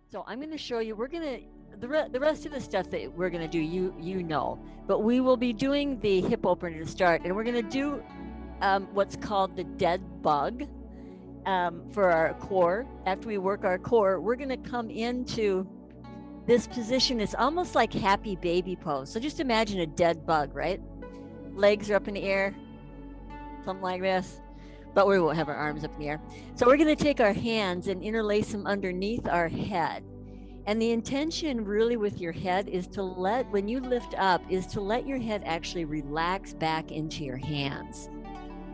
So I'm going to show you, we're going to, the rest of the stuff that we're going to do, you know, but we will be doing the hip opener to start, and we're going to do what's called the dead bug for our core. After we work our core, we're going to come into this position. It's almost like happy baby pose. So just imagine a dead bug, right? Legs are up in the air, something like this, but we won't have our arms up in the air. So we're going to take our hands and interlace them underneath our head. And the intention really with your head is to let, when you lift up, is to let your head actually relax back into your hands.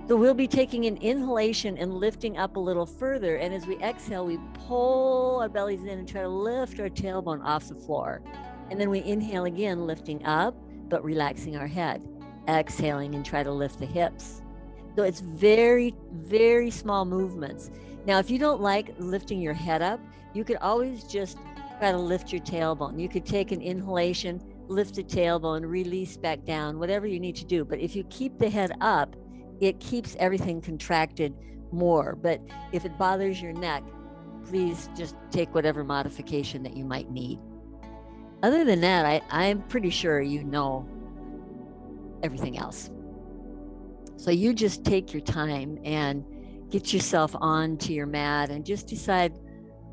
So we'll be taking an inhalation and lifting up a little further. And as we exhale, we pull our bellies in and try to lift our tailbone off the floor. And then we inhale again, lifting up, but relaxing our head. Exhaling and try to lift the hips. So it's very, very small movements. Now, if you don't like lifting your head up, you could always just try to lift your tailbone. You could take an inhalation, lift the tailbone, release back down, whatever you need to do. But if you keep the head up, it keeps everything contracted more. But if it bothers your neck, please just take whatever modification that you might need. Other than that, I'm pretty sure you know everything else. So you just take your time and get yourself onto your mat and just decide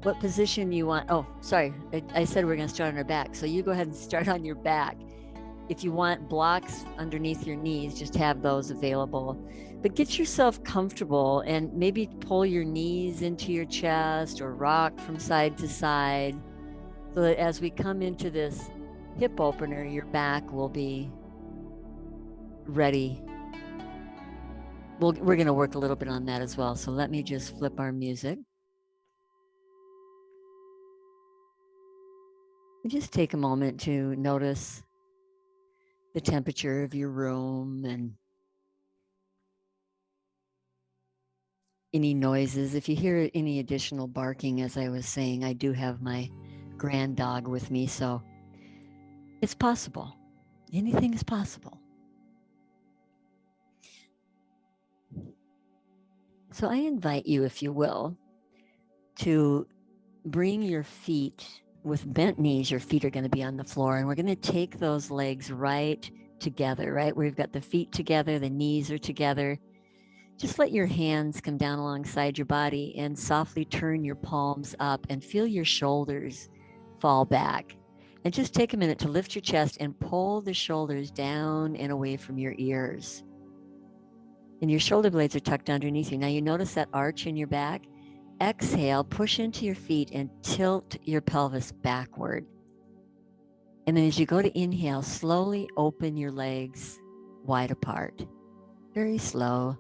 what position you want. Oh, sorry, I said we're going to start on our back. So you go ahead and start on your back. If you want blocks underneath your knees, just have those available. But get yourself comfortable and maybe pull your knees into your chest or rock from side to side so that as we come into this hip opener, your back will be ready. We're going to work a little bit on that as well. So let me just flip our music. And just take a moment to notice the temperature of your room and any noises. If you hear any additional barking, as I was saying, I do have my grand dog with me, so it's possible. Anything is possible. So I invite you, if you will, to bring your feet with bent knees. Your feet are going to be on the floor, and we're going to take those legs right together, right? We've got the feet together, the knees are together. Just let your hands come down alongside your body and softly turn your palms up and feel your shoulders fall back. And just take a minute to lift your chest and pull the shoulders down and away from your ears. And your shoulder blades are tucked underneath you. Now you notice that arch in your back. Exhale, push into your feet and tilt your pelvis backward. And then as you go to inhale, slowly open your legs wide apart. Very slow.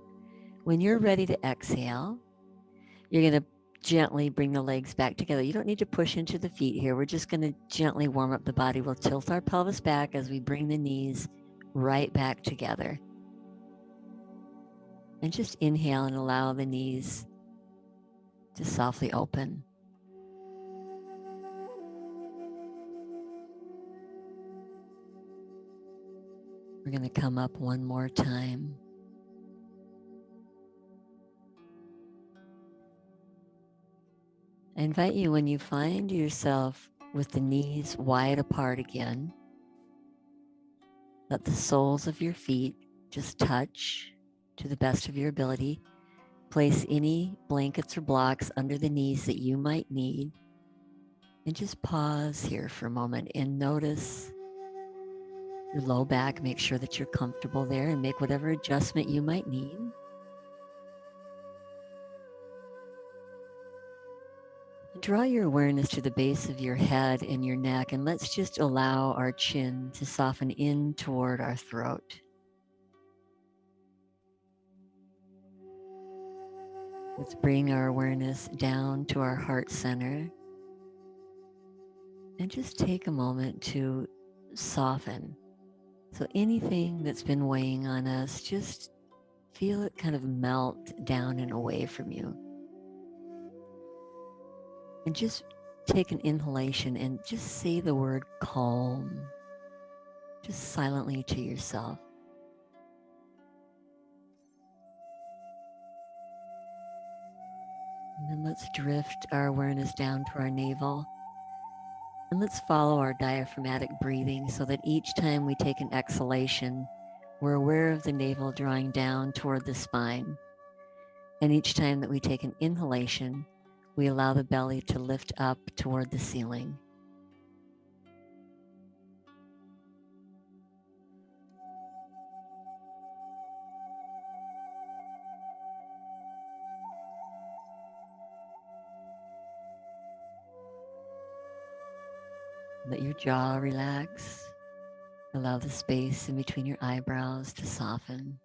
When you're ready to exhale, you're going to gently bring the legs back together. You don't need to push into the feet here. We're just going to gently warm up the body. We'll tilt our pelvis back as we bring the knees right back together. And just inhale and allow the knees to softly open. We're going to come up one more time. I invite you, when you find yourself with the knees wide apart again, let the soles of your feet just touch to the best of your ability. Place any blankets or blocks under the knees that you might need. And just pause here for a moment and notice your low back. Make sure that you're comfortable there and make whatever adjustment you might need. Draw your awareness to the base of your head and your neck, and let's just allow our chin to soften in toward our throat. Let's bring our awareness down to our heart center and just take a moment to soften. So anything that's been weighing on us, just feel it kind of melt down and away from you. And just take an inhalation and just say the word calm, just silently to yourself. And then let's drift our awareness down to our navel. And let's follow our diaphragmatic breathing so that each time we take an exhalation, we're aware of the navel drawing down toward the spine. And each time that we take an inhalation, we allow the belly to lift up toward the ceiling. Let your jaw relax. Allow the space in between your eyebrows to soften.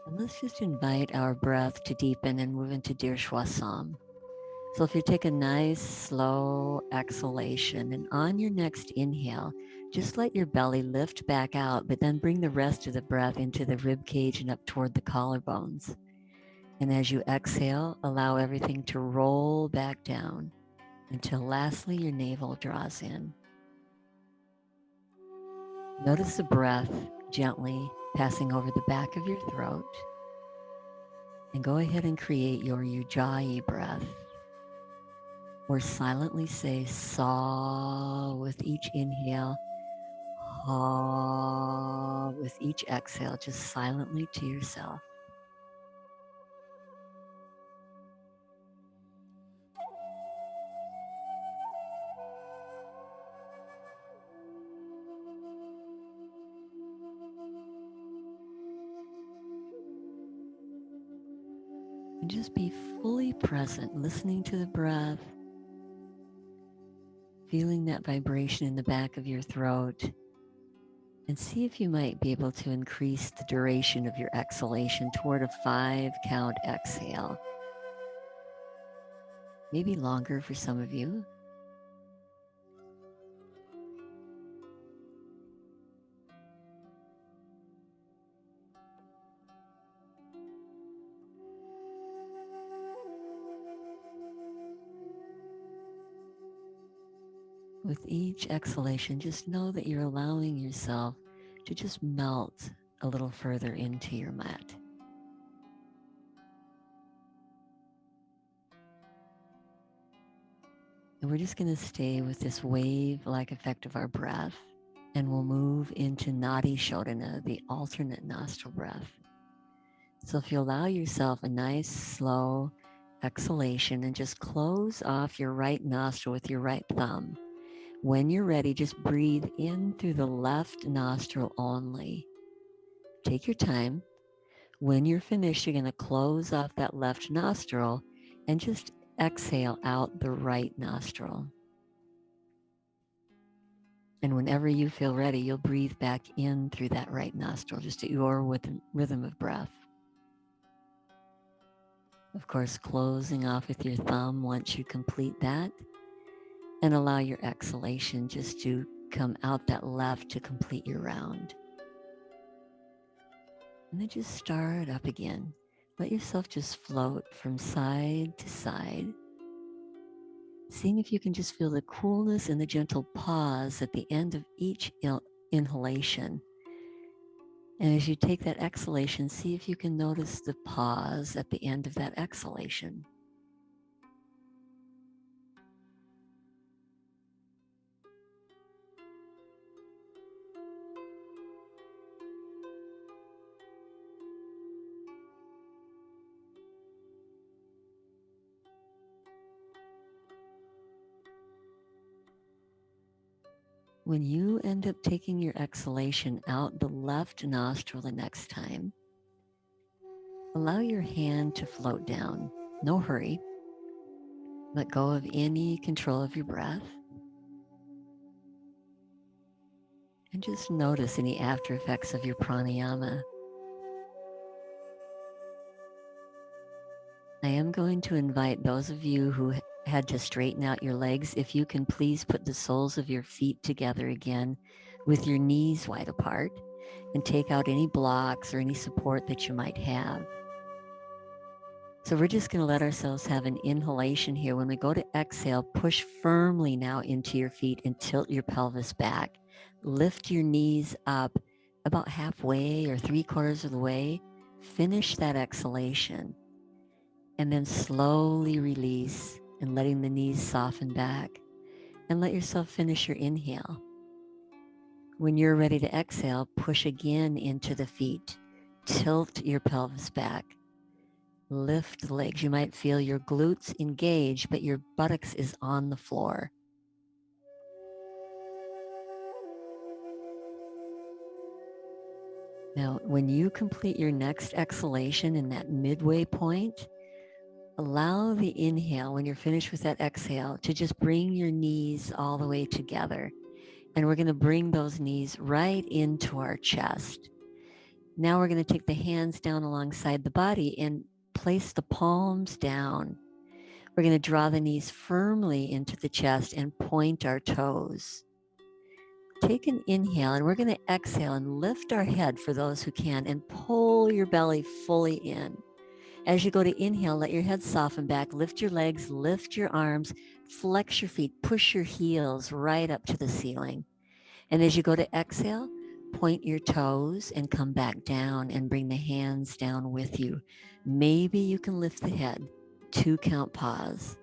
And let's just invite our breath to deepen and move into Dirshwasam. So if you take a nice slow exhalation and on your next inhale, just let your belly lift back out, but then bring the rest of the breath into the rib cage and up toward the collarbones. And as you exhale, allow everything to roll back down until lastly your navel draws in. Notice the breath gently passing over the back of your throat. And go ahead and create your Ujjayi breath, or silently say saw with each inhale, ha with each exhale, just silently to yourself. And just be fully present, listening to the breath, feeling that vibration in the back of your throat, and see if you might be able to increase the duration of your exhalation toward a 5-count exhale. Maybe longer for some of you. With each exhalation, just know that you're allowing yourself to just melt a little further into your mat. And we're just going to stay with this wave-like effect of our breath, and we'll move into Nadi Shodhana, the alternate nostril breath. So if you allow yourself a nice, slow exhalation and just close off your right nostril with your right thumb. When you're ready, just breathe in through the left nostril only. Take your time. When you're finished, you're going to close off that left nostril and just exhale out the right nostril. And whenever you feel ready, you'll breathe back in through that right nostril, just at your rhythm of breath. Of course, closing off with your thumb once you complete that, and allow your exhalation just to come out that left to complete your round. And then just start up again. Let yourself just float from side to side, seeing if you can just feel the coolness and the gentle pause at the end of each inhalation. And as you take that exhalation, see if you can notice the pause at the end of that exhalation. When you end up taking your exhalation out the left nostril the next time, allow your hand to float down. No hurry. Let go of any control of your breath. And just notice any after effects of your pranayama. I am going to invite those of you who had to straighten out your legs, if you can please put the soles of your feet together again with your knees wide apart, and take out any blocks or any support that you might have. So we're just going to let ourselves have an inhalation here. When we go to exhale, push firmly now into your feet and tilt your pelvis back. Lift your knees up about halfway or 3/4 of the way. Finish that exhalation. And then slowly release and letting the knees soften back. And let yourself finish your inhale. When you're ready to exhale, push again into the feet. Tilt your pelvis back. Lift the legs. You might feel your glutes engage, but your buttocks is on the floor. Now, when you complete your next exhalation in that midway point, allow the inhale, when you're finished with that exhale, to just bring your knees all the way together. And we're going to bring those knees right into our chest. Now we're going to take the hands down alongside the body and place the palms down. We're going to draw the knees firmly into the chest and point our toes. Take an inhale, and we're going to exhale and lift our head for those who can, and pull your belly fully in. As you go to inhale, let your head soften back, lift your legs, lift your arms, flex your feet, push your heels right up to the ceiling. And as you go to exhale, point your toes and come back down and bring the hands down with you. Maybe you can lift the head. 2 count pause.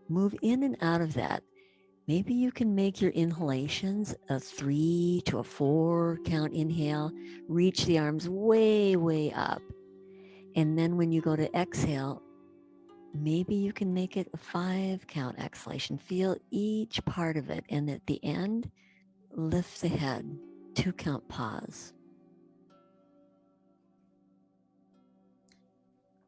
Move in and out of that. Maybe you can make your inhalations a 3 to a 4 count inhale. Reach the arms way, way up. And then when you go to exhale, maybe you can make it a 5 count exhalation. Feel each part of it. And at the end, lift the head. 2 count pause.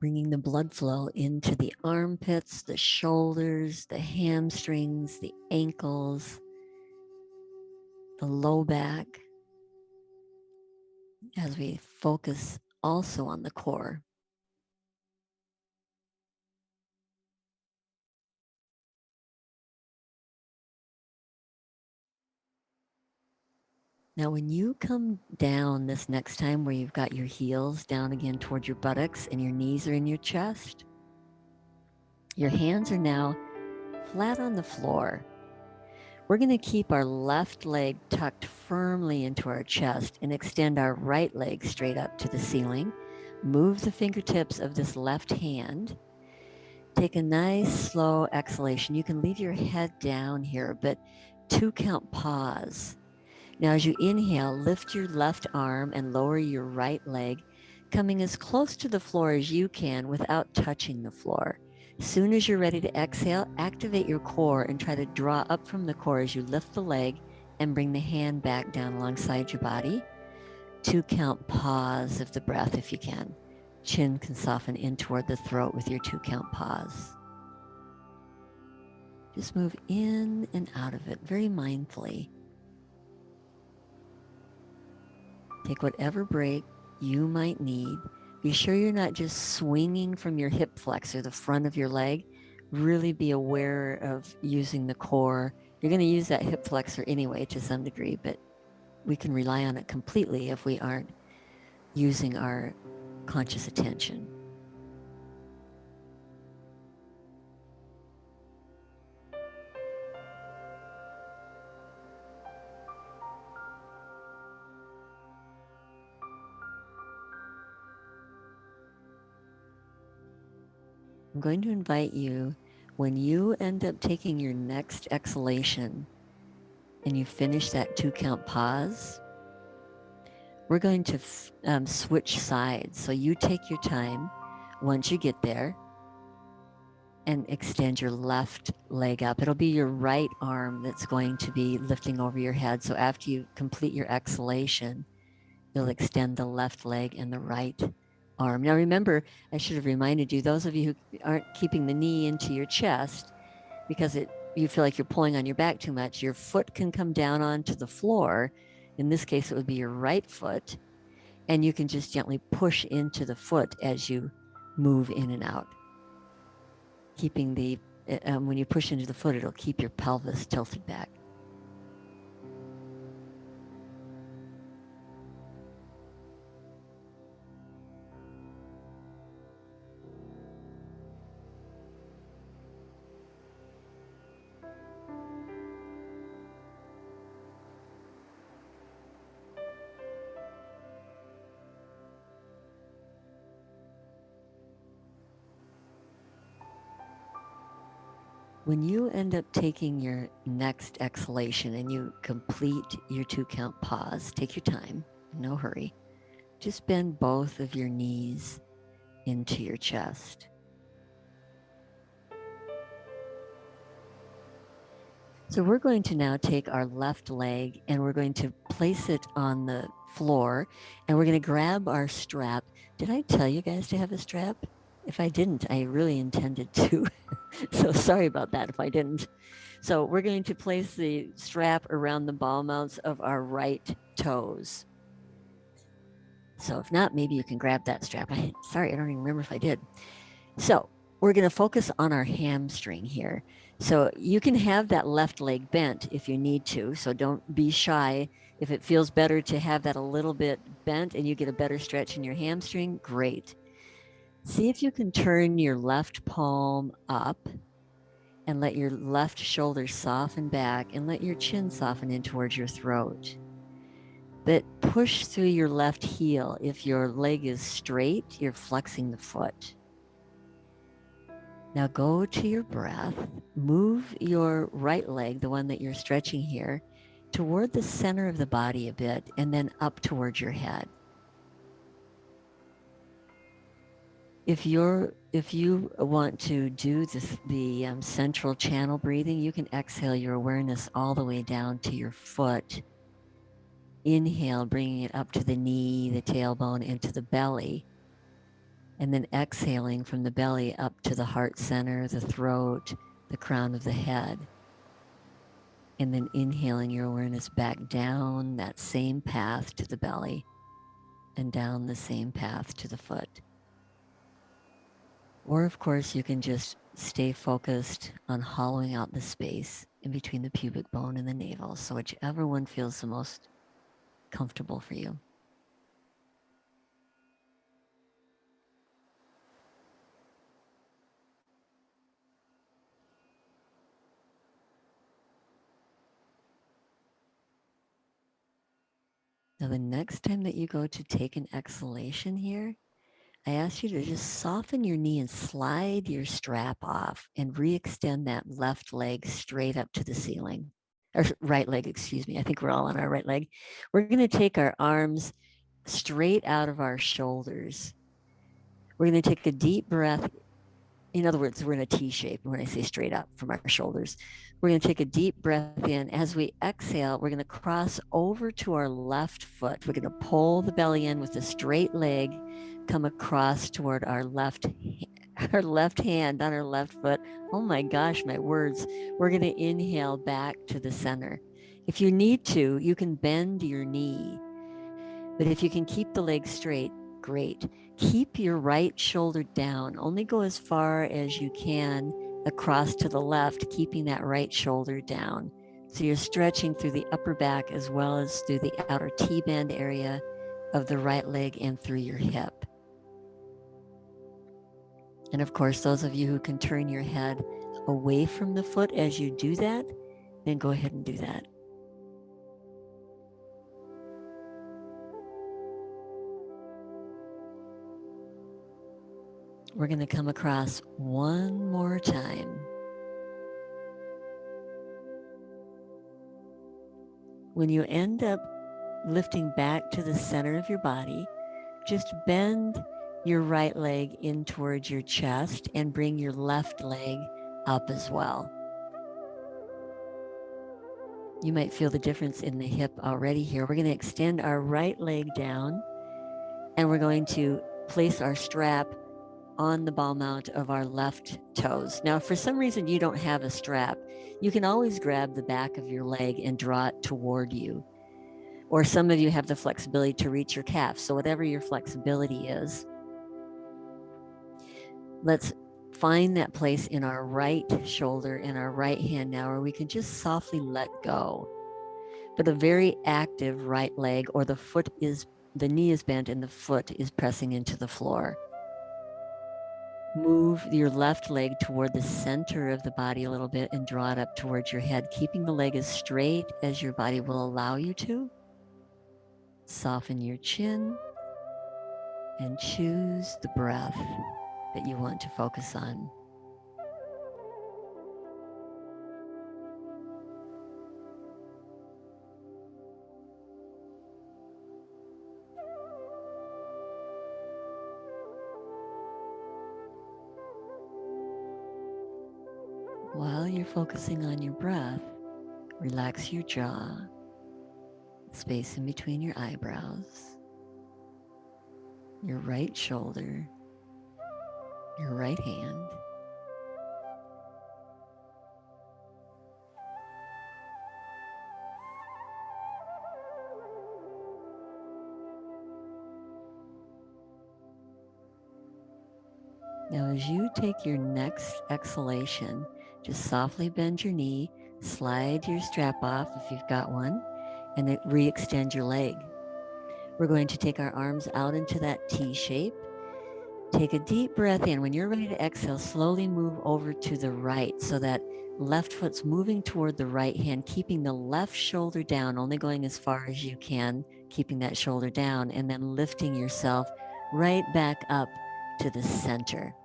Bringing the blood flow into the armpits, the shoulders, the hamstrings, the ankles, the low back, as we focus also on the core. Now, when you come down this next time, where you've got your heels down again towards your buttocks and your knees are in your chest, your hands are now flat on the floor. We're going to keep our left leg tucked firmly into our chest and extend our right leg straight up to the ceiling. Move the fingertips of this left hand. Take a nice slow exhalation. You can leave your head down here, but 2 count pause. Now, as you inhale, lift your left arm and lower your right leg, coming as close to the floor as you can without touching the floor. As soon as you're ready to exhale, activate your core and try to draw up from the core as you lift the leg and bring the hand back down alongside your body. 2 count pause of the breath if you can. Chin can soften in toward the throat with your 2 count pause. Just move in and out of it very mindfully. Take whatever break you might need. Be sure you're not just swinging from your hip flexor, the front of your leg. Really be aware of using the core. You're going to use that hip flexor anyway to some degree, but we can rely on it completely if we aren't using our conscious attention. I'm going to invite you, when you end up taking your next exhalation and you finish that 2 count pause, we're going to switch sides. So you take your time once you get there and extend your left leg up. It'll be your right arm that's going to be lifting over your head. So after you complete your exhalation, you'll extend the left leg and the right arm. Now remember, I should have reminded you, those of you who aren't keeping the knee into your chest because you feel like you're pulling on your back too much, your foot can come down onto the floor. In this case, it would be your right foot. And you can just gently push into the foot as you move in and out. Keeping when you push into the foot, it'll keep your pelvis tilted back. When you end up taking your next exhalation and you complete your 2 count pause, take your time, no hurry. Just bend both of your knees into your chest. So we're going to now take our left leg and we're going to place it on the floor and we're going to grab our strap. Did I tell you guys to have a strap? If I didn't, I really intended to. So sorry about that if I didn't. So we're going to place the strap around the ball mounts of our right toes. So if not, maybe you can grab that strap. Sorry, I don't even remember if I did. So we're going to focus on our hamstring here. So you can have that left leg bent if you need to. So don't be shy. If it feels better to have that a little bit bent and you get a better stretch in your hamstring, great. See if you can turn your left palm up and let your left shoulder soften back and let your chin soften in towards your throat. But push through your left heel. If your leg is straight, you're flexing the foot. Now go to your breath. Move your right leg, the one that you're stretching here, toward the center of the body a bit and then up towards your head. If you want to do the central channel breathing, you can exhale your awareness all the way down to your foot. Inhale, bringing it up to the knee, the tailbone, into the belly. And then exhaling from the belly up to the heart center, the throat, the crown of the head. And then inhaling your awareness back down that same path to the belly and down the same path to the foot. Or, of course, you can just stay focused on hollowing out the space in between the pubic bone and the navel. So, whichever one feels the most comfortable for you. Now, the next time that you go to take an exhalation here, I ask you to just soften your knee and slide your strap off and re-extend that left leg straight up to the ceiling. Or right leg, excuse me. I think we're all on our right leg. We're going to take our arms straight out of our shoulders. We're going to take a deep breath. In other words, we're in a T shape when I say straight up from our shoulders. We're going to take a deep breath in. As we exhale, we're going to cross over to our left foot. We're going to pull the belly in with a straight leg, come across toward our left hand on our left foot. Oh my gosh, my words. We're going to inhale back to the center. If you need to, you can bend your knee. But if you can keep the leg straight, great. Keep your right shoulder down. Only go as far as you can across to the left, keeping that right shoulder down. So you're stretching through the upper back as well as through the outer T-band area of the right leg and through your hip. And of course, those of you who can turn your head away from the foot as you do that, then go ahead and do that. We're going to come across one more time. When you end up lifting back to the center of your body, just bend your right leg in towards your chest and bring your left leg up as well. You might feel the difference in the hip already here. We're going to extend our right leg down and we're going to place our strap on the ball mount of our left toes. Now, if for some reason you don't have a strap, you can always grab the back of your leg and draw it toward you. Or some of you have the flexibility to reach your calf. So whatever your flexibility is, let's find that place in our right shoulder and our right hand now where we can just softly let go. But a very active right leg, or the knee is bent and the foot is pressing into the floor. Move your left leg toward the center of the body a little bit and draw it up towards your head, keeping the leg as straight as your body will allow you to. Soften your chin and choose the breath that you want to focus on. While you're focusing on your breath, relax your jaw, space in between your eyebrows, your right shoulder, your right hand. Now, as you take your next exhalation, just softly bend your knee, slide your strap off if you've got one, and then re-extend your leg. We're going to take our arms out into that T shape. Take a deep breath in. When you're ready to exhale, slowly move over to the right so that left foot's moving toward the right hand, keeping the left shoulder down, only going as far as you can, keeping that shoulder down, and then lifting yourself right back up to the center.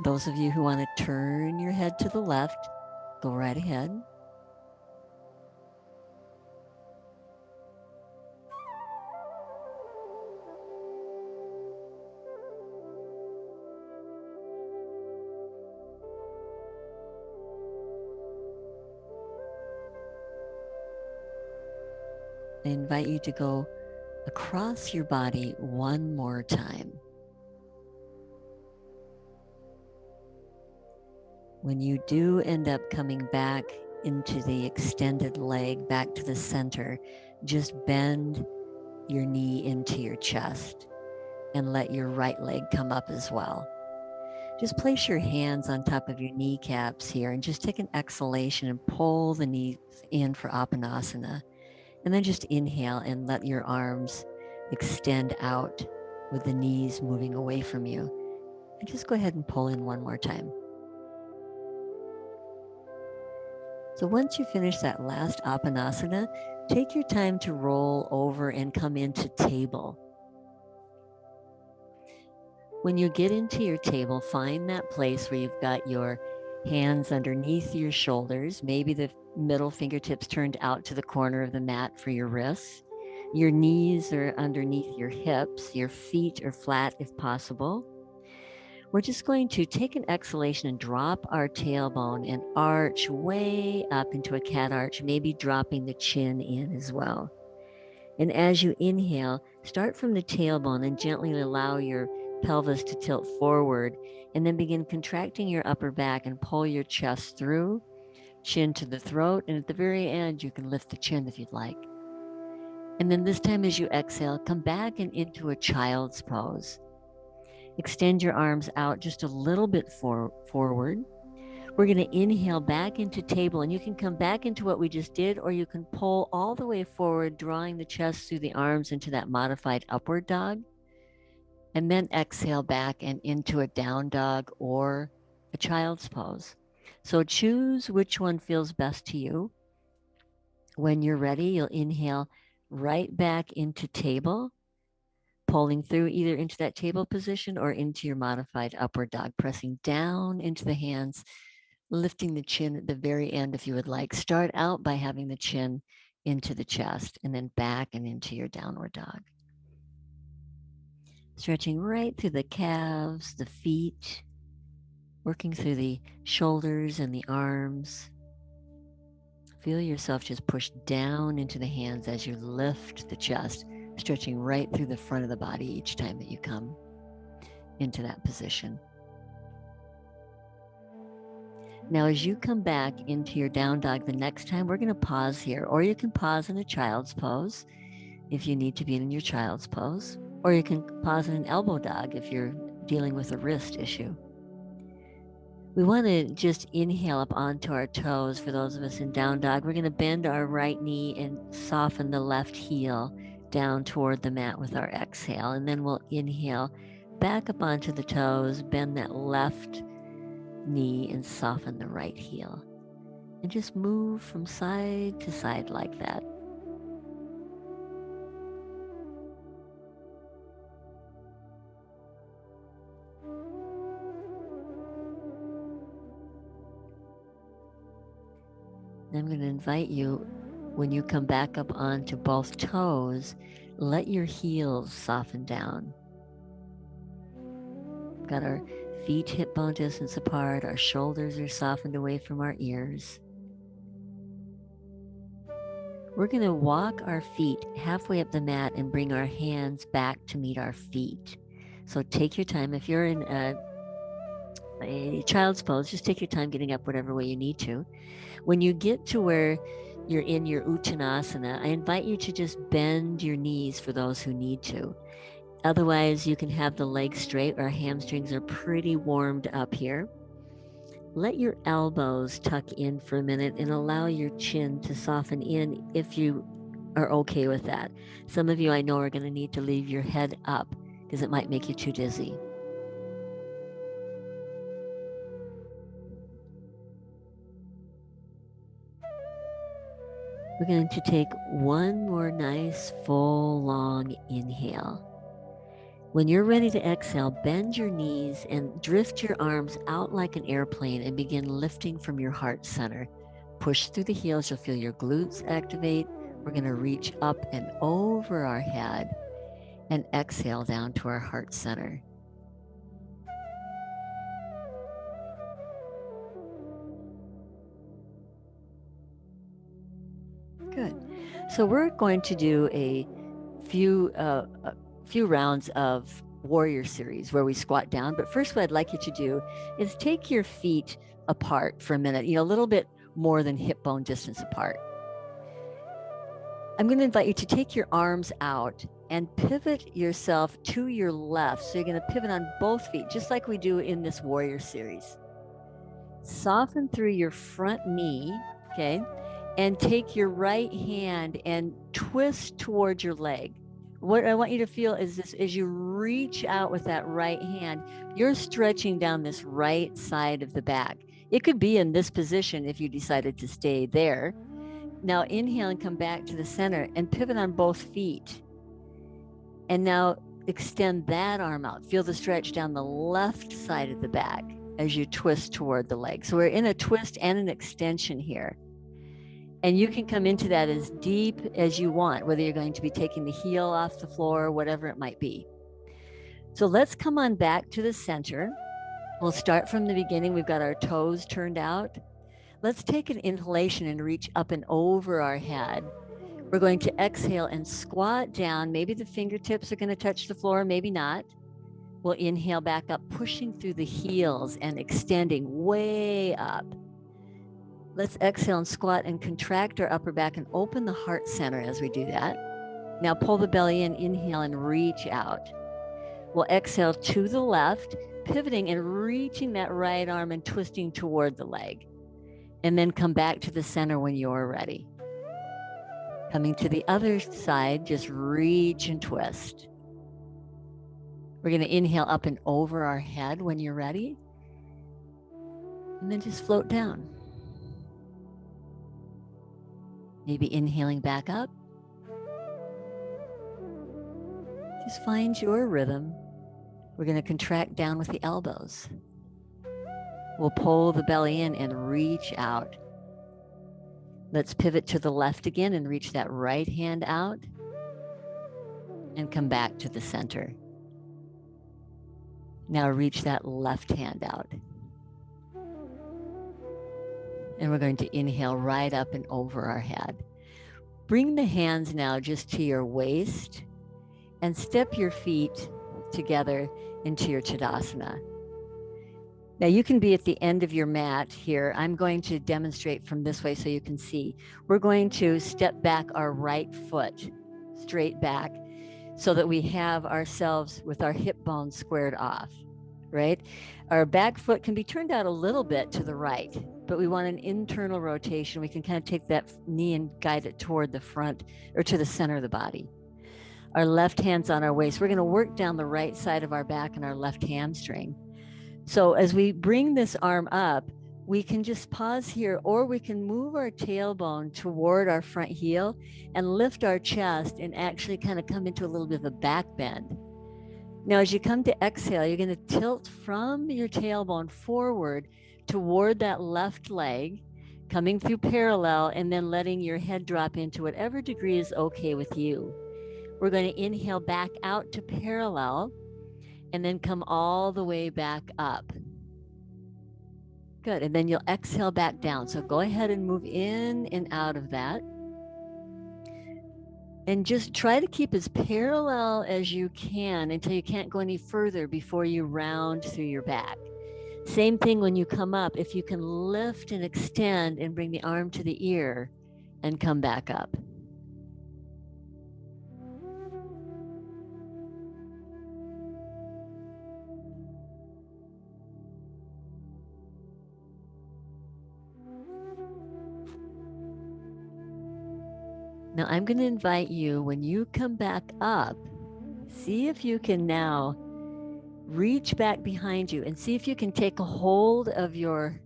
Those of you who want to turn your head to the left, go right ahead. I invite you to go across your body one more time. When you do end up coming back into the extended leg, back to the center, just bend your knee into your chest and let your right leg come up as well. Just place your hands on top of your kneecaps here and just take an exhalation and pull the knees in for Apanasana. And then just inhale and let your arms extend out with the knees moving away from you. And just go ahead and pull in one more time. So once you finish that last Apanasana, take your time to roll over and come into table. When you get into your table, find that place where you've got your hands underneath your shoulders, maybe the middle fingertips turned out to the corner of the mat for your wrists. Your knees are underneath your hips, your feet are flat if possible. We're just going to take an exhalation and drop our tailbone and arch way up into a cat arch, maybe dropping the chin in as well. And as you inhale, start from the tailbone and gently allow your pelvis to tilt forward, and then begin contracting your upper back and pull your chest through, chin to the throat, and at the very end, you can lift the chin if you'd like. And then this time as you exhale, come back and into a child's pose. Extend your arms out just a little bit forward. We're going to inhale back into table, and you can come back into what we just did, or you can pull all the way forward, drawing the chest through the arms into that modified upward dog, and then exhale back and into a down dog or a child's pose. So choose which one feels best to you. When you're ready, you'll inhale right back into table, pulling through either into that table position or into your modified upward dog, pressing down into the hands, lifting the chin at the very end if you would like. Start out by having the chin into the chest and then back and into your downward dog. Stretching right through the calves, the feet, working through the shoulders and the arms. Feel yourself just push down into the hands as you lift the chest, stretching right through the front of the body each time that you come into that position. Now, as you come back into your down dog the next time, we're going to pause here, or you can pause in a child's pose if you need to be in your child's pose, or you can pause in an elbow dog if you're dealing with a wrist issue. We want to just inhale up onto our toes. For those of us in down dog, we're going to bend our right knee and soften the left heel down toward the mat with our exhale. And then we'll inhale back up onto the toes, bend that left knee and soften the right heel. And just move from side to side like that. I'm going to invite you, when you come back up onto both toes, let your heels soften down. Got our Feet hip bone distance apart. Our shoulders are softened away from our ears. We're going to walk our feet halfway up the mat and bring our hands back to meet our feet. So take your time. If you're in a child's pose, just take your time getting up whatever way you need to. When you get to where you're in your Uttanasana, I invite you to just bend your knees for those who need to. Otherwise, you can have the legs straight. Our hamstrings are pretty warmed up here. Let your elbows tuck in for a minute and allow your chin to soften in if you are okay with that. Some of you I know are going to need to leave your head up because it might make you too dizzy. We're going to take one more nice, full, long inhale. When you're ready to exhale, bend your knees and drift your arms out like an airplane and begin lifting from your heart center. Push through the heels, you'll feel your glutes activate. We're going to reach up and over our head and exhale down to our heart center. Good. So we're going to do a few rounds of warrior series where we squat down. But first, what I'd like you to do is take your feet apart for a minute, a little bit more than hip bone distance apart. I'm going to invite you to take your arms out and pivot yourself to your left. So you're going to pivot on both feet, just like we do in this warrior series. Soften through your front knee, okay? And take your right hand and twist towards your leg. What I want you to feel is this: as you reach out with that right hand, you're stretching down this right side of the back. It could be in this position if you decided to stay there. Now inhale and come back to the center and pivot on both feet. And now extend that arm out. Feel the stretch down the left side of the back as you twist toward the leg. So we're in a twist and an extension here. And you can come into that as deep as you want, whether you're going to be taking the heel off the floor, whatever it might be. So let's come on back to the center. We'll start from the beginning. We've got our toes turned out. Let's take an inhalation and reach up and over our head. We're going to exhale and squat down. Maybe the fingertips are going to touch the floor, maybe not. We'll inhale back up, pushing through the heels and extending way up. Let's exhale and squat and contract our upper back and open the heart center as we do that. Now pull the belly in, inhale and reach out. We'll exhale to the left, pivoting and reaching that right arm and twisting toward the leg. And then come back to the center when you're ready. Coming to the other side, just reach and twist. We're going to inhale up and over our head when you're ready. And then just float down. Maybe inhaling back up. Just find your rhythm. We're going to contract down with the elbows. We'll pull the belly in and reach out. Let's pivot to the left again and reach that right hand out. And come back to the center. Now reach that left hand out. And we're going to inhale right up and over our head. Bring the hands now just to your waist and step your feet together into your Tadasana. Now you can be at the end of your mat here. I'm going to demonstrate from this way so you can see. We're going to step back our right foot straight back so that we have ourselves with our hip bones squared off, right? Our back foot can be turned out a little bit to the right, but we want an internal rotation. We can kind of take that knee and guide it toward the front or to the center of the body. Our left hand's on our waist. We're going to work down the right side of our back and our left hamstring. So as we bring this arm up, we can just pause here, or we can move our tailbone toward our front heel and lift our chest and actually kind of come into a little bit of a back bend. Now, as you come to exhale, you're going to tilt from your tailbone forward toward that left leg, coming through parallel, and then letting your head drop into whatever degree is okay with you. We're going to inhale back out to parallel and then come all the way back up. Good. And then you'll exhale back down. So go ahead and move in and out of that. And just try to keep as parallel as you can until you can't go any further before you round through your back. Same thing when you come up. If you can lift and extend and bring the arm to the ear and come back up. Now I'm going to invite you, when you come back up, see if you can now reach back behind you and see if you can take a hold of your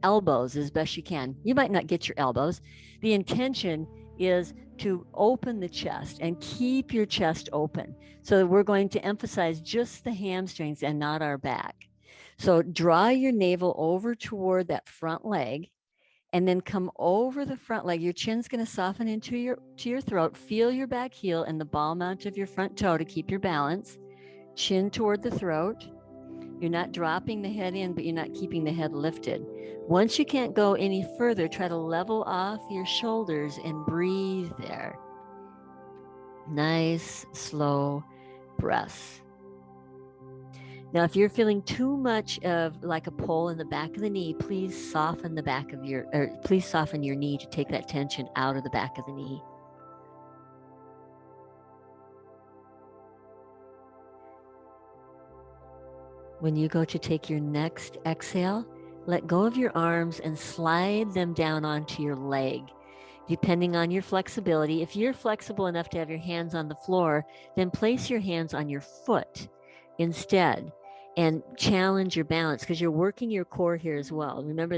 elbows as best you can. You might not get your elbows. The intention is to open the chest and keep your chest open. So we're going to emphasize just the hamstrings and not our back. So draw your navel over toward that front leg and then come over the front leg. Your chin's going to soften into your throat. Feel your back heel and the ball mount of your front toe to keep your balance. Chin toward the throat. You're not dropping the head in, but you're not keeping the head lifted. Once you can't go any further, try to level off your shoulders and breathe there. Nice, slow breaths. Now, if you're feeling too much of like a pull in the back of the knee, please soften the back of please soften your knee to take that tension out of the back of the knee. When you go to take your next exhale, let go of your arms and slide them down onto your leg. Depending on your flexibility, if you're flexible enough to have your hands on the floor, then place your hands on your foot instead and challenge your balance because you're working your core here as well. Remember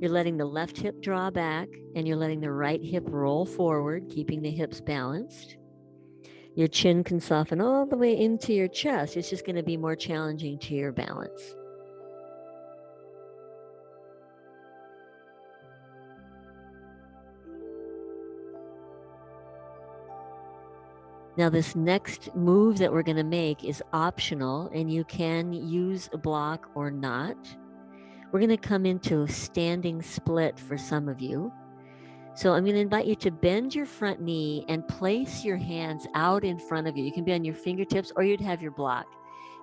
you're letting the left hip draw back and you're letting the right hip roll forward, keeping the hips balanced. Your chin can soften all the way into your chest. It's just going to be more challenging to your balance. Now, this next move that we're going to make is optional, and you can use a block or not. We're going to come into standing split for some of you. So I'm going to invite you to bend your front knee and place your hands out in front of you. You can be on your fingertips or you'd have your block.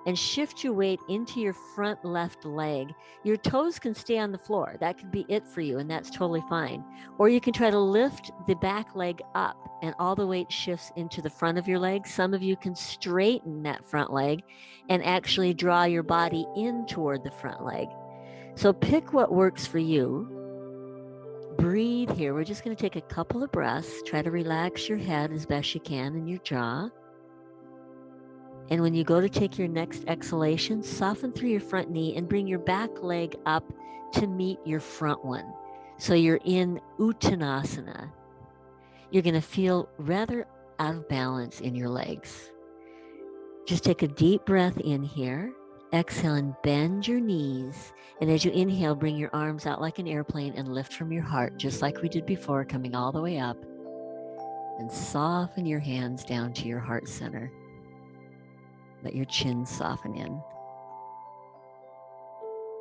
And shift your weight into your front left leg. Your toes can stay on the floor. That could be it for you, and that's totally fine. Or you can try to lift the back leg up, and all the weight shifts into the front of your leg. Some of you can straighten that front leg and actually draw your body in toward the front leg. So pick what works for you. Breathe here. We're just going to take a couple of breaths. Try to relax your head as best you can and your jaw. And when you go to take your next exhalation, soften through your front knee and bring your back leg up to meet your front one. So you're in Uttanasana. You're going to feel rather out of balance in your legs. Just take a deep breath in here. Exhale and bend your knees. And as you inhale, bring your arms out like an airplane and lift from your heart, just like we did before, coming all the way up. And soften your hands down to your heart center. Let your chin soften in.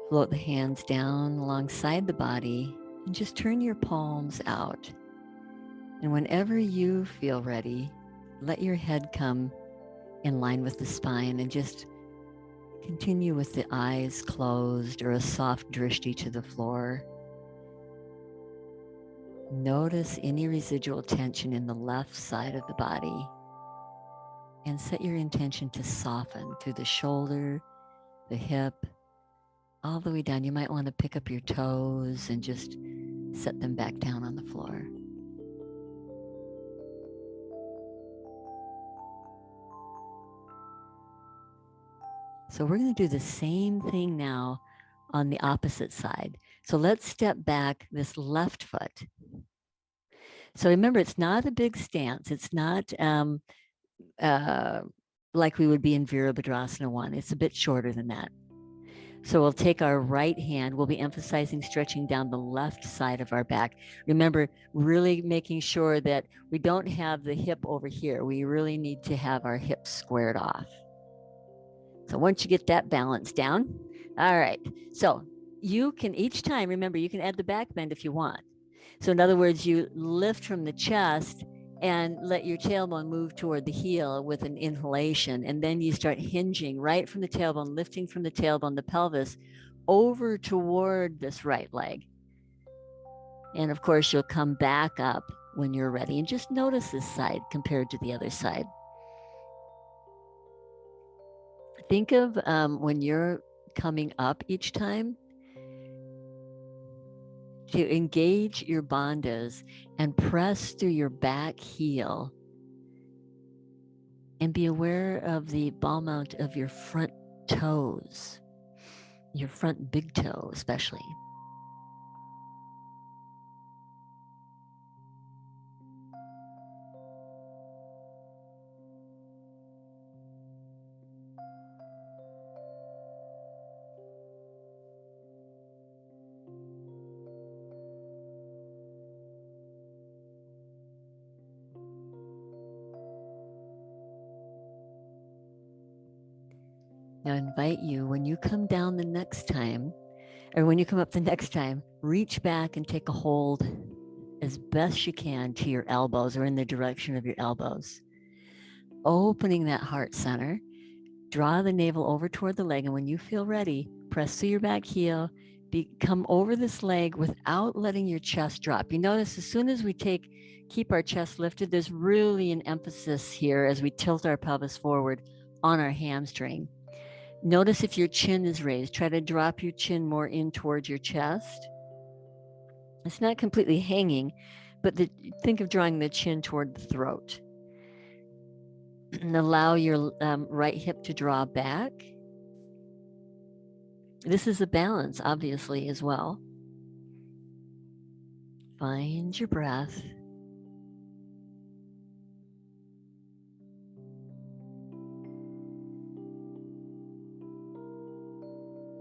Float the hands down alongside the body and just turn your palms out. And whenever you feel ready, let your head come in line with the spine and just continue with the eyes closed or a soft drishti to the floor. Notice any residual tension in the left side of the body. And set your intention to soften through the shoulder, the hip, all the way down. You might want to pick up your toes and just set them back down on the floor. So we're going to do the same thing now on the opposite side. So let's step back this left foot. So remember, it's not a big stance. It's not like we would be in Virabhadrasana 1. It's a bit shorter than that. So we'll take our right hand. We'll be emphasizing stretching down the left side of our back. Remember, really making sure that we don't have the hip over here. We really need to have our hips squared off. So once you get that balance down, all right. So you can each time, remember, you can add the back bend if you want. So in other words, you lift from the chest and let your tailbone move toward the heel with an inhalation. And then you start hinging right from the tailbone, lifting from the tailbone, the pelvis over toward this right leg. And of course, you'll come back up when you're ready and just notice this side compared to the other side. Think of when you're coming up each time to engage your bandhas and press through your back heel and be aware of the ball mount of your front toes, your front big toe especially. Now I invite you, when you come down the next time, or when you come up the next time, reach back and take a hold as best you can to your elbows or in the direction of your elbows. Opening that heart center, draw the navel over toward the leg, and when you feel ready, press through your back heel, come over this leg without letting your chest drop. You notice as soon as we keep our chest lifted, there's really an emphasis here as we tilt our pelvis forward on our hamstring. Notice if your chin is raised. Try to drop your chin more in towards your chest. It's not completely hanging, but think of drawing the chin toward the throat. And allow your right hip to draw back. This is a balance, obviously, as well. Find your breath.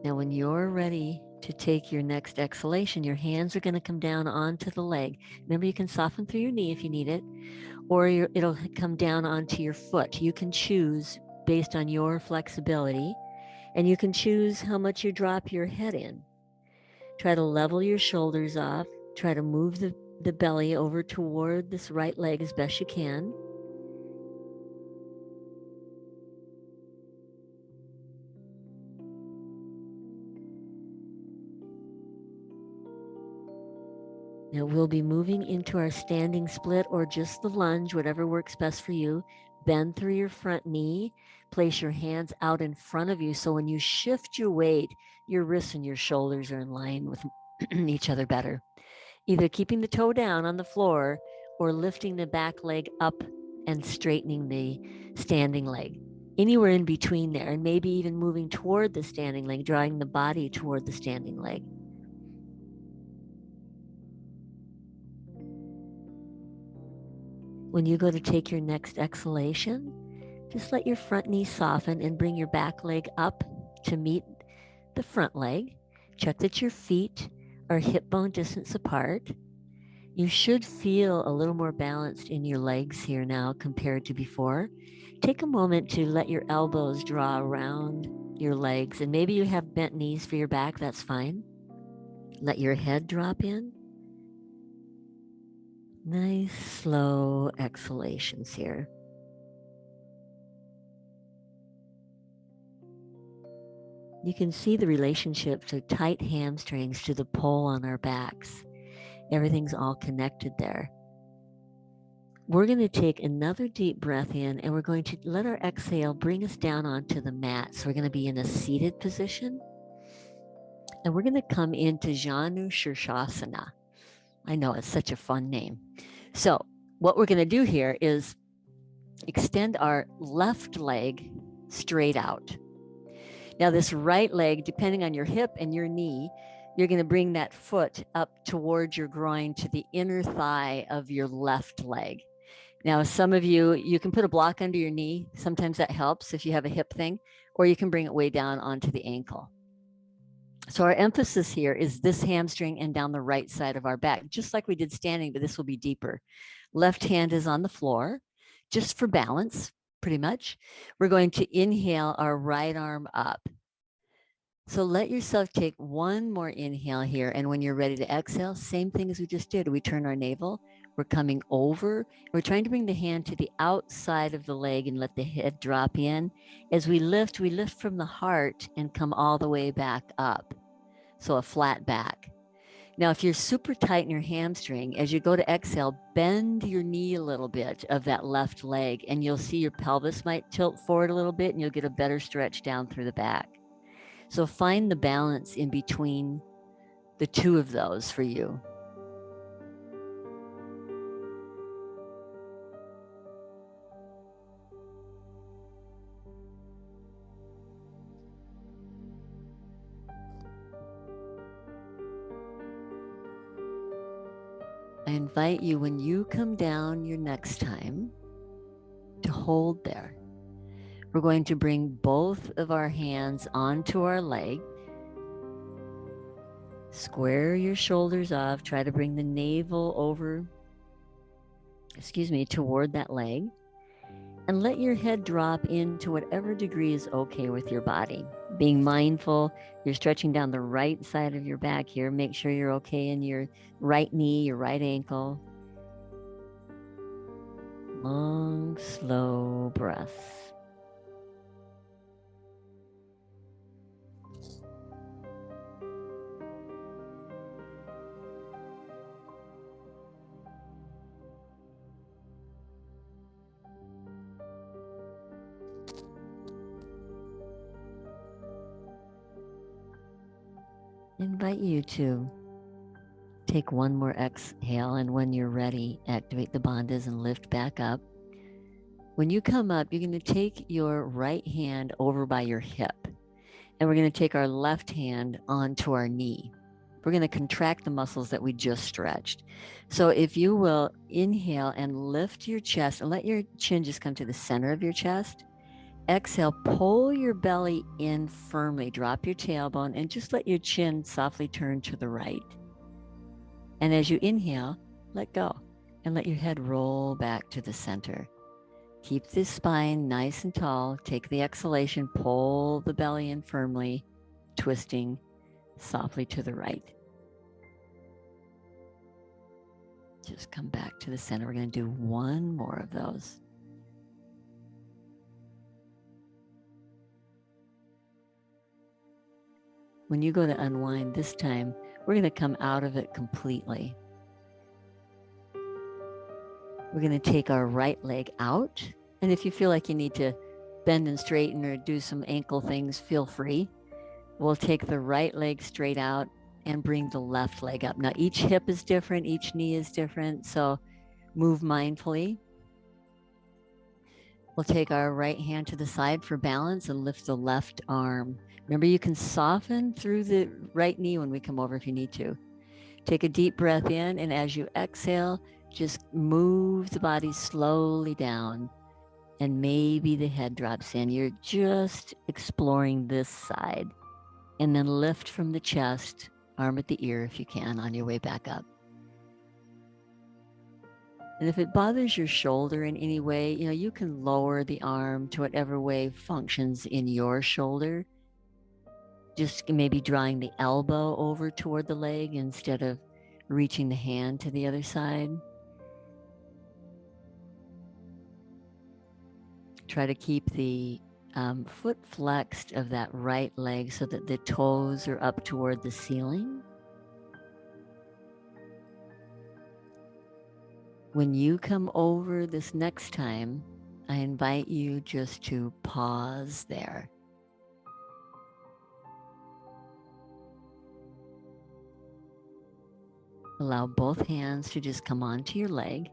Now, when you're ready to take your next exhalation, your hands are going to come down onto the leg. Remember, you can soften through your knee if you need it, or it'll come down onto your foot. You can choose based on your flexibility, and you can choose how much you drop your head in. Try to level your shoulders off. Try to move the belly over toward this right leg as best you can. Now we'll be moving into our standing split or just the lunge, whatever works best for you. Bend through your front knee. Place your hands out in front of you so when you shift your weight, your wrists and your shoulders are in line with each other better. Either keeping the toe down on the floor or lifting the back leg up and straightening the standing leg. Anywhere in between there, and maybe even moving toward the standing leg, drawing the body toward the standing leg. When you go to take your next exhalation, just let your front knee soften and bring your back leg up to meet the front leg. Check that your feet are hip bone distance apart. You should feel a little more balanced in your legs here now compared to before. Take a moment to let your elbows draw around your legs, and maybe you have bent knees for your back, that's fine. Let your head drop in. Nice, slow exhalations here. You can see the relationship to tight hamstrings to the pull on our backs. Everything's all connected there. We're going to take another deep breath in, and we're going to let our exhale bring us down onto the mat. So we're going to be in a seated position, and we're going to come into Janu Shirshasana. I know, it's such a fun name. So what we're going to do here is extend our left leg straight out. Now this right leg, depending on your hip and your knee, you're going to bring that foot up towards your groin to the inner thigh of your left leg. Now, some of you can put a block under your knee. Sometimes that helps if you have a hip thing, or you can bring it way down onto the ankle. So our emphasis here is this hamstring and down the right side of our back, just like we did standing, but this will be deeper. Left hand is on the floor, just for balance. pretty much. We're going to inhale our right arm up. So let yourself take one more inhale here. And when you're ready to exhale, same thing as we just did. We turn our navel. We're coming over. We're trying to bring the hand to the outside of the leg and let the head drop in. As we lift from the heart and come all the way back up. So a flat back. Now, if you're super tight in your hamstring, as you go to exhale, bend your knee a little bit of that left leg, and you'll see your pelvis might tilt forward a little bit, and you'll get a better stretch down through the back. So find the balance in between the two of those for you. I invite you, when you come down your next time, to hold there. We're going to bring both of our hands onto our leg. Square your shoulders off. Try to bring the navel over, toward that leg. And let your head drop into whatever degree is okay with your body. Being mindful, you're stretching down the right side of your back here. Make sure you're okay in your right knee, your right ankle. Long, slow breaths. Invite you to take one more exhale, and when you're ready, activate the bandhas and lift back up. When you come up, you're going to take your right hand over by your hip, and we're going to take our left hand onto our knee. We're going to contract the muscles that we just stretched. So if you will inhale and lift your chest and let your chin just come to the center of your chest. Exhale, pull your belly in firmly, drop your tailbone, and just let your chin softly turn to the right. And as you inhale, let go and let your head roll back to the center. Keep the spine nice and tall. Take the exhalation, pull the belly in firmly, twisting softly to the right. Just come back to the center. We're going to do one more of those. When you go to unwind this time, we're going to come out of it completely. We're going to take our right leg out. And if you feel like you need to bend and straighten or do some ankle things, feel free. We'll take the right leg straight out and bring the left leg up. Now, each hip is different, each knee is different, so move mindfully. We'll take our right hand to the side for balance and lift the left arm. Remember, you can soften through the right knee when we come over if you need to. Take a deep breath in, and as you exhale, just move the body slowly down, and maybe the head drops in. You're just exploring this side. And then lift from the chest, arm at the ear if you can, on your way back up. And if it bothers your shoulder in any way, you can lower the arm to whatever way functions in your shoulder. Just maybe drawing the elbow over toward the leg instead of reaching the hand to the other side. Try to keep the foot flexed of that right leg so that the toes are up toward the ceiling. When you come over this next time, I invite you just to pause there. Allow both hands to just come onto your leg.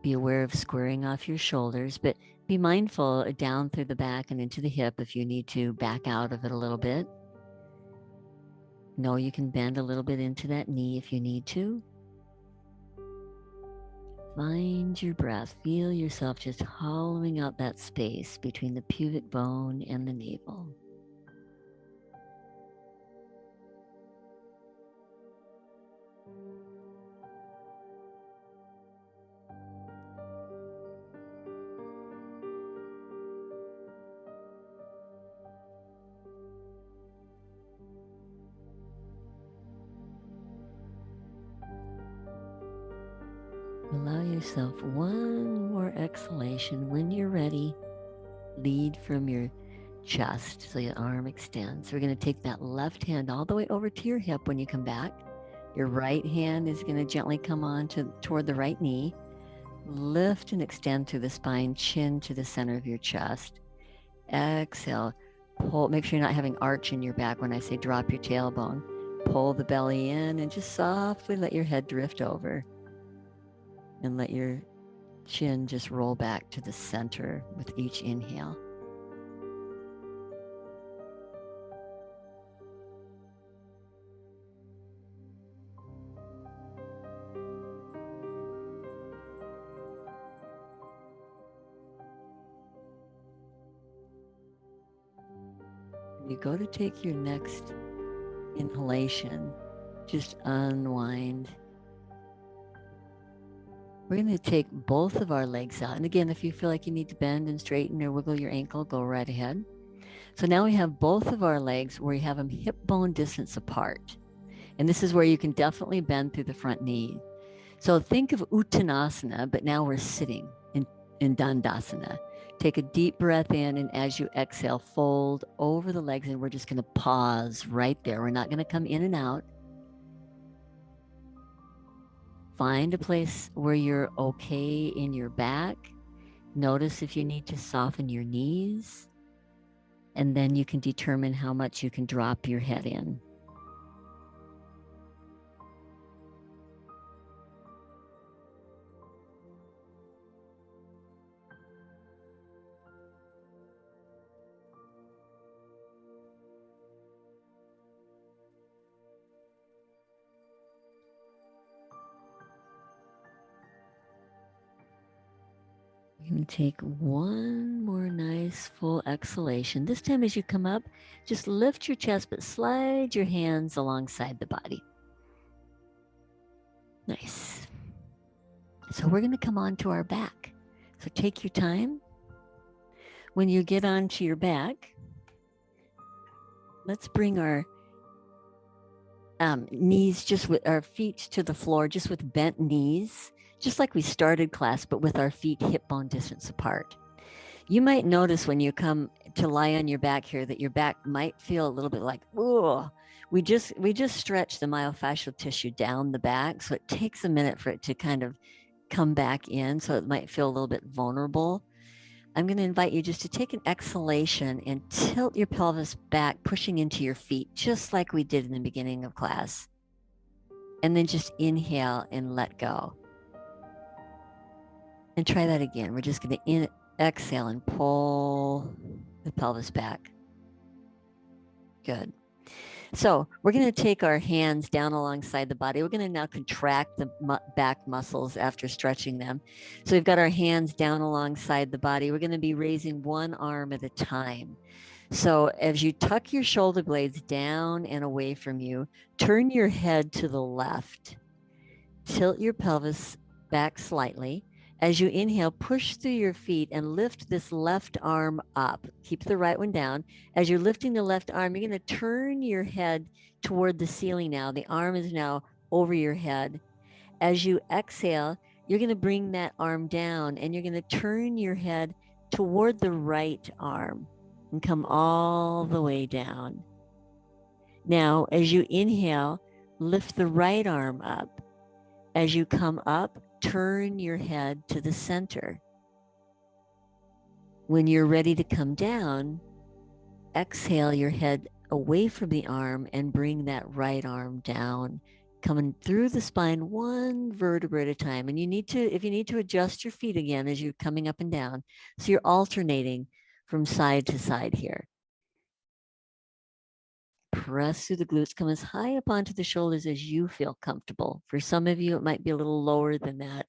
Be aware of squaring off your shoulders, but be mindful down through the back and into the hip if you need to back out of it a little bit. Know you can bend a little bit into that knee if you need to. Find your breath. Feel yourself just hollowing out that space between the pubic bone and the navel. yourself one more exhalation. When you're ready, lead from your chest so your arm extends. We're going to take that left hand all the way over to your hip when you come back. Your right hand is going to gently come on toward the right knee. Lift and extend through the spine, chin to the center of your chest. Exhale. Pull. Make sure you're not having arch in your back when I say drop your tailbone. Pull the belly in and just softly let your head drift over. And let your chin just roll back to the center with each inhale. You go to take your next inhalation, just unwind. We're going to take both of our legs out. And again, if you feel like you need to bend and straighten or wiggle your ankle, go right ahead. So now we have both of our legs where we have them hip bone distance apart. And this is where you can definitely bend through the front knee. So think of Uttanasana, but now we're sitting in Dandasana. Take a deep breath in, and as you exhale, fold over the legs, and we're just going to pause right there. We're not going to come in and out. Find a place where you're okay in your back. Notice if you need to soften your knees, and then you can determine how much you can drop your head in. You're going to take one more nice full exhalation. This time as you come up, just lift your chest, but slide your hands alongside the body. Nice. So we're going to come on to our back. So take your time. When you get onto your back, let's bring our knees just with our feet to the floor, just with bent knees, just like we started class, but with our feet hip bone distance apart. You might notice when you come to lie on your back here that your back might feel a little bit like, oh, we just stretch the myofascial tissue down the back. So it takes a minute for it to kind of come back in. So it might feel a little bit vulnerable. I'm going to invite you just to take an exhalation and tilt your pelvis back, pushing into your feet, just like we did in the beginning of class. And then just inhale and let go. And try that again. We're just going to exhale and pull the pelvis back. Good. So we're going to take our hands down alongside the body. We're going to now contract the back muscles after stretching them. So we've got our hands down alongside the body. We're going to be raising one arm at a time. So as you tuck your shoulder blades down and away from you, turn your head to the left. Tilt your pelvis back slightly. As you inhale, push through your feet and lift this left arm up. Keep the right one down. As you're lifting the left arm, you're going to turn your head toward the ceiling now. The arm is now over your head. As you exhale, you're going to bring that arm down and you're going to turn your head toward the right arm and come all the way down. Now, as you inhale, lift the right arm up. As you come up, turn your head to the center. When you're ready to come down, exhale your head away from the arm and bring that right arm down, coming through the spine one vertebra at a time. And if you need to adjust your feet again as you're coming up and down, so you're alternating from side to side here. Press through the glutes, come as high up onto the shoulders as you feel comfortable. For some of you, it might be a little lower than that.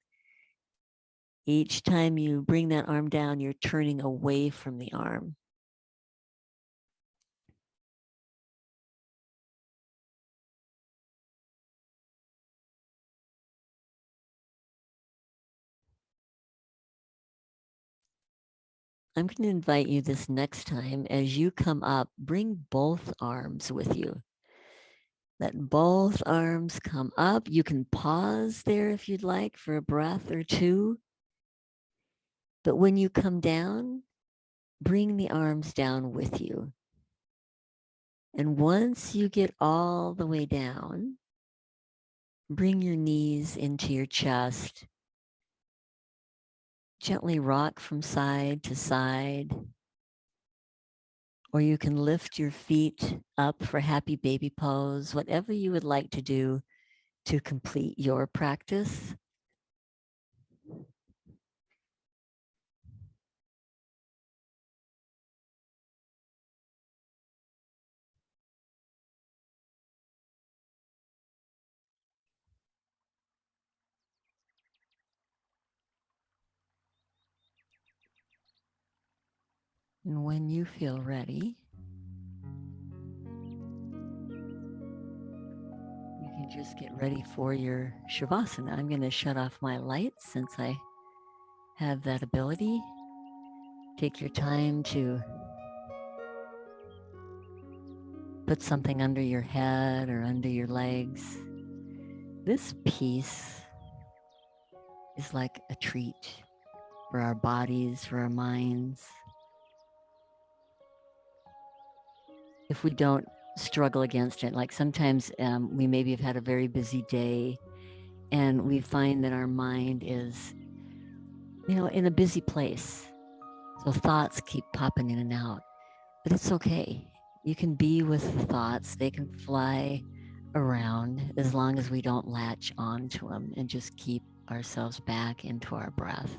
Each time you bring that arm down, you're turning away from the arm. I'm going to invite you this next time as you come up, bring both arms with you. Let both arms come up. You can pause there if you'd like for a breath or two. But when you come down, bring the arms down with you. And once you get all the way down, bring your knees into your chest. Gently rock from side to side. Or you can lift your feet up for happy baby pose, whatever you would like to do to complete your practice. And when you feel ready, you can just get ready for your Shavasana. I'm going to shut off my lights since I have that ability. Take your time to put something under your head or under your legs. This piece is like a treat for our bodies, for our minds. If we don't struggle against it, like sometimes we maybe have had a very busy day and we find that our mind is, in a busy place. So thoughts keep popping in and out, but it's okay. You can be with the thoughts. They can fly around as long as we don't latch onto them and just keep ourselves back into our breath.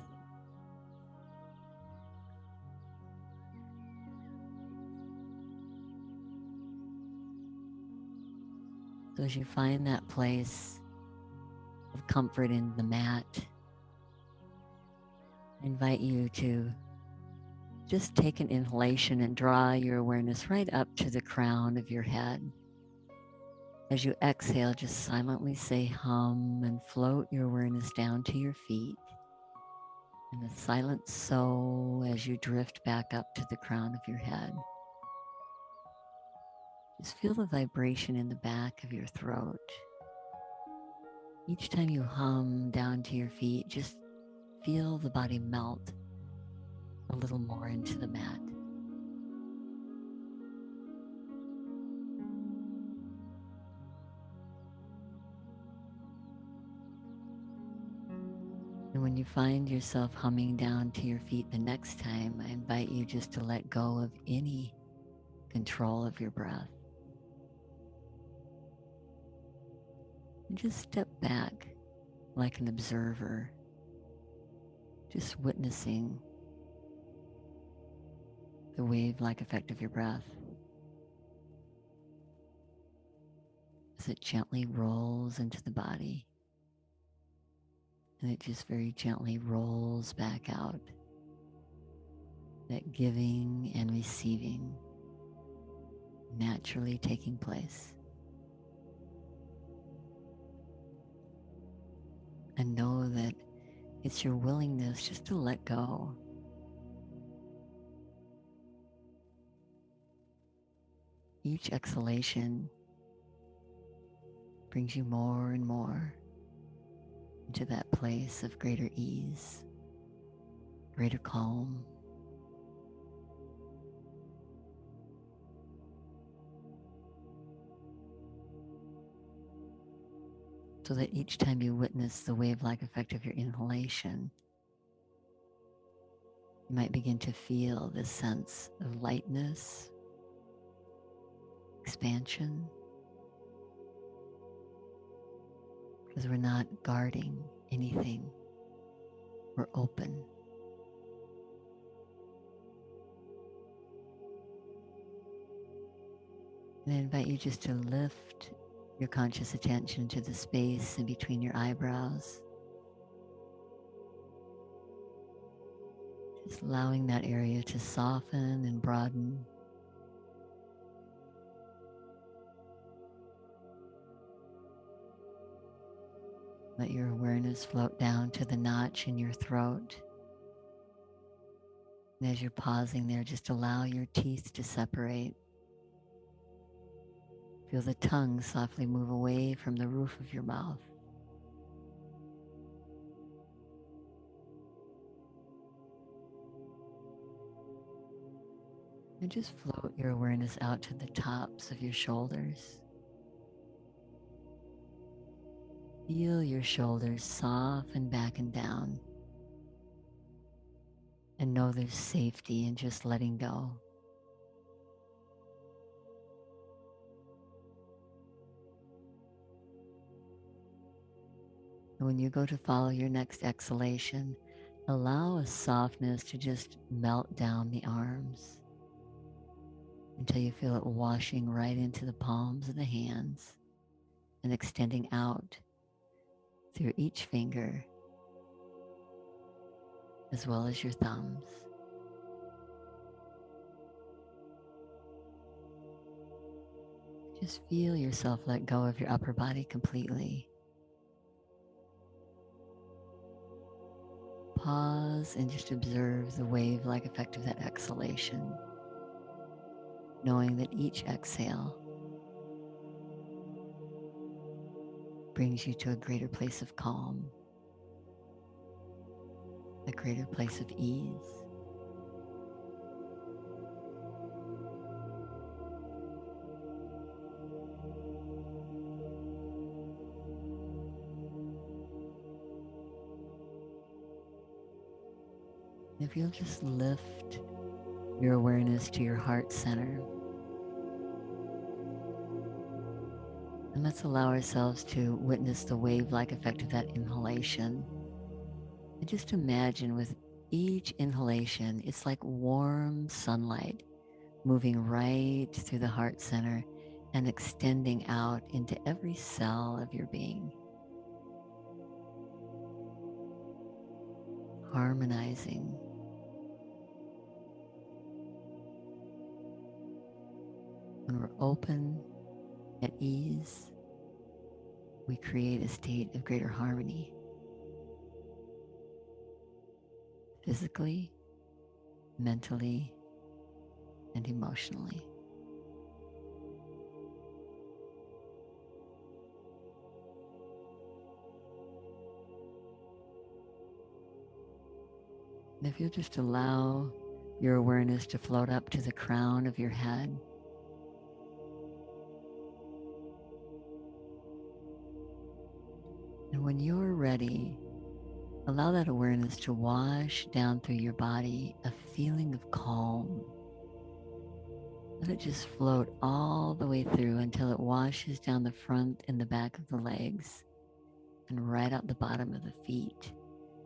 So as you find that place of comfort in the mat, I invite you to just take an inhalation and draw your awareness right up to the crown of your head. As you exhale, just silently say hum and float your awareness down to your feet. And a silent so as you drift back up to the crown of your head. Just feel the vibration in the back of your throat. Each time you hum down to your feet, just feel the body melt a little more into the mat. And when you find yourself humming down to your feet the next time, I invite you just to let go of any control of your breath. And just step back like an observer, just witnessing the wave-like effect of your breath as it gently rolls into the body. And it just very gently rolls back out. That giving and receiving naturally taking place. And know that it's your willingness just to let go. Each exhalation brings you more and more into that place of greater ease, greater calm. So that each time you witness the wave-like effect of your inhalation, you might begin to feel this sense of lightness, expansion, because we're not guarding anything. We're open. And I invite you just to lift your conscious attention to the space in between your eyebrows. Just allowing that area to soften and broaden. Let your awareness float down to the notch in your throat. And as you're pausing there, just allow your teeth to separate. Feel the tongue softly move away from the roof of your mouth. And just float your awareness out to the tops of your shoulders. Feel your shoulders soften back and down. And know there's safety in just letting go. And when you go to follow your next exhalation, allow a softness to just melt down the arms until you feel it washing right into the palms of the hands and extending out through each finger as well as your thumbs. Just feel yourself let go of your upper body completely. Pause and just observe the wave-like effect of that exhalation, knowing that each exhale brings you to a greater place of calm, a greater place of ease. If you'll just lift your awareness to your heart center, and let's allow ourselves to witness the wave-like effect of that inhalation. And just imagine with each inhalation, it's like warm sunlight moving right through the heart center and extending out into every cell of your being, harmonizing. When we're open, at ease, we create a state of greater harmony, physically, mentally, and emotionally. And if you just allow your awareness to float up to the crown of your head, and when you're ready, allow that awareness to wash down through your body, a feeling of calm. Let it just float all the way through until it washes down the front and the back of the legs and right out the bottom of the feet,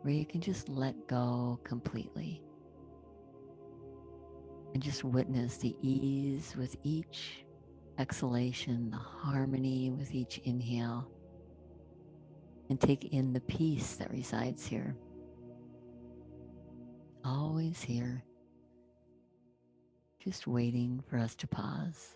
where you can just let go completely. And just witness the ease with each exhalation, the harmony with each inhale, and take in the peace that resides here. Always here, just waiting for us to pause.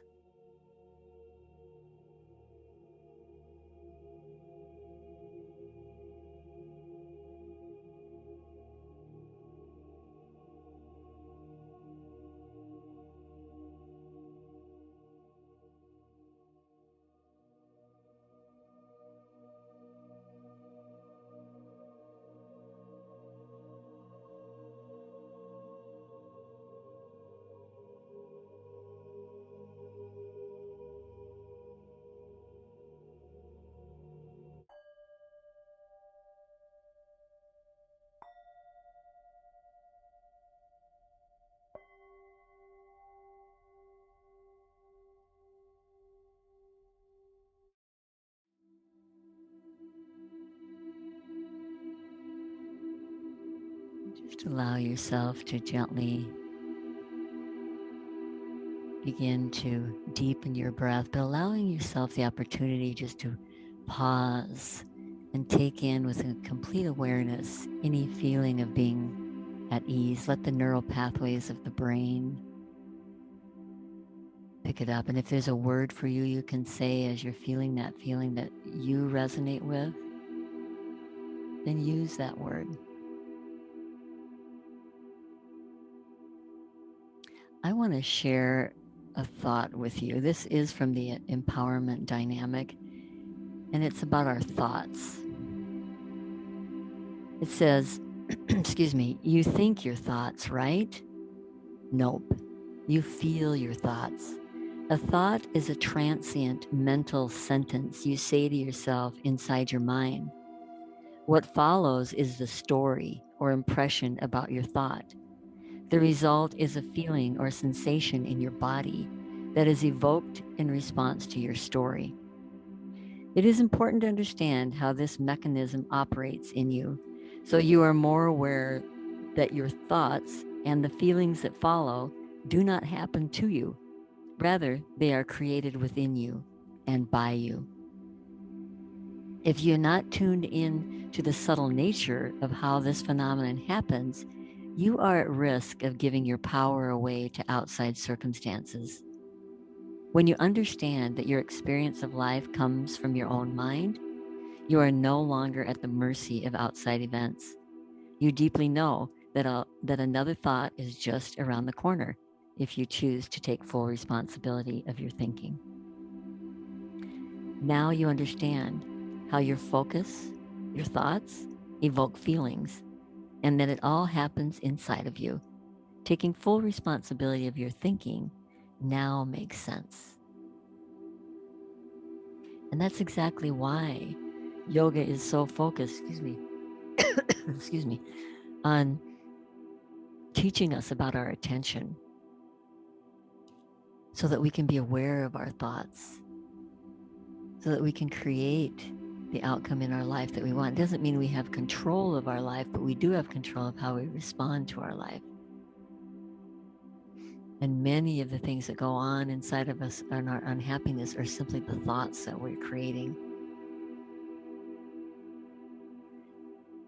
Just allow yourself to gently begin to deepen your breath, but allowing yourself the opportunity just to pause and take in with a complete awareness any feeling of being at ease. Let the neural pathways of the brain pick it up. And if there's a word for you, you can say as you're feeling that you resonate with, then use that word. I want to share a thought with you. This is from the empowerment dynamic, and it's about our thoughts. It says, excuse me, you think your thoughts, right? Nope. You feel your thoughts. A thought is a transient mental sentence you say to yourself inside your mind. What follows is the story or impression about your thought. The result is a feeling or sensation in your body that is evoked in response to your story. It is important to understand how this mechanism operates in you, so you are more aware that your thoughts and the feelings that follow do not happen to you. Rather, they are created within you and by you. If you're not tuned in to the subtle nature of how this phenomenon happens, you are at risk of giving your power away to outside circumstances. When you understand that your experience of life comes from your own mind, you are no longer at the mercy of outside events. You deeply know that another thought is just around the corner if you choose to take full responsibility of your thinking. Now you understand how your focus, your thoughts, evoke feelings, and that it all happens inside of you. Taking full responsibility of your thinking now makes sense. And that's exactly why yoga is so focused, excuse me, on teaching us about our attention so that we can be aware of our thoughts, so that we can create the outcome in our life that we want. It doesn't mean we have control of our life, but we do have control of how we respond to our life. And many of the things that go on inside of us and our unhappiness are simply the thoughts that we're creating.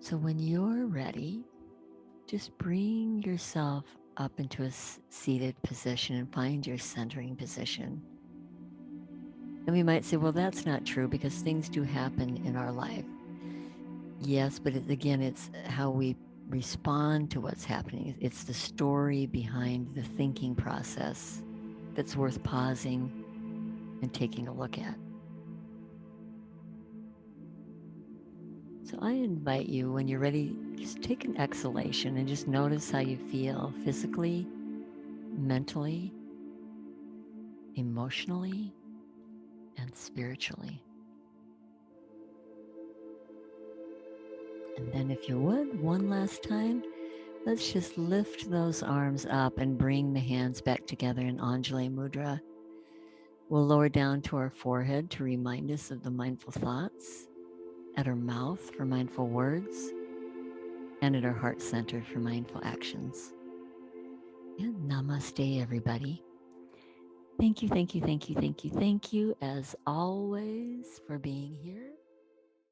So when you're ready, just bring yourself up into a seated position and find your centering position. And we might say, well, that's not true because things do happen in our life. Yes, but it's how we respond to what's happening. It's the story behind the thinking process that's worth pausing and taking a look at. So I invite you, when you're ready, just take an exhalation and just notice how you feel physically, mentally, emotionally, and spiritually. And then if you would, one last time, let's just lift those arms up and bring the hands back together in Anjali Mudra. We'll lower down to our forehead to remind us of the mindful thoughts, at our mouth for mindful words, and at our heart center for mindful actions. And namaste, everybody. Thank you, thank you, thank you, thank you, thank you, as always, for being here.